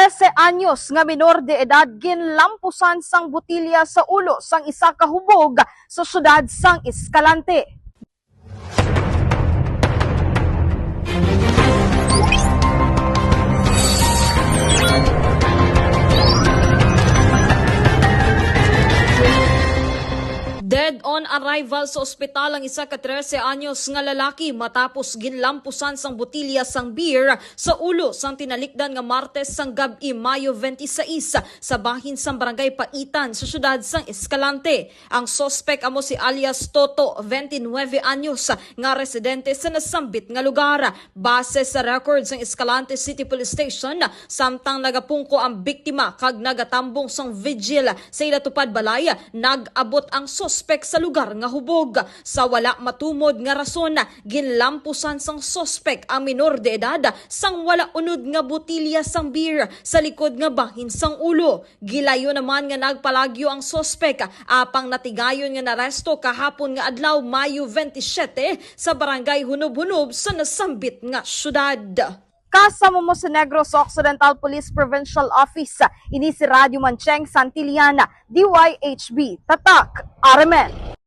13 anyos nga minor de edad ginlampusan sang butilya sa ulo sang isa ka hubog sa syudad sang Escalante. Dead on arrival sa ospital ang isa ka 13 anyos nga lalaki matapos ginlampusan sang butilya sang beer sa ulo sang tinalikdan nga Martes sang gabi Mayo 26 sa bahin sang barangay Paitan sa syudad sang Escalante. Ang sospek amo si alias Toto, 29 anyos nga residente sa nasambit nga lugar. Base sa records ng Escalante City Police Station, samtang nagapungko ang biktima kag nagatambong sang vigil sa ilatupad balay, nag-abot ang sospek sa lugar nga hubog. Sa wala matumod nga rason, ginlampusan sang sospek ang minor de edad sang wala unod nga butilya sang beer sa likod nga bahin sang ulo. Gilayo naman nga nagpalagyo ang sospek apang natigayon nga naresto kahapon nga adlaw Mayo 27 sa barangay Hunob-Hunob sa nasambit nga syudad. Kasama mo sa Negros Occidental Police Provincial Office, ini si Radio Mancheng Santillana, DYHB, Tatak, Aramen.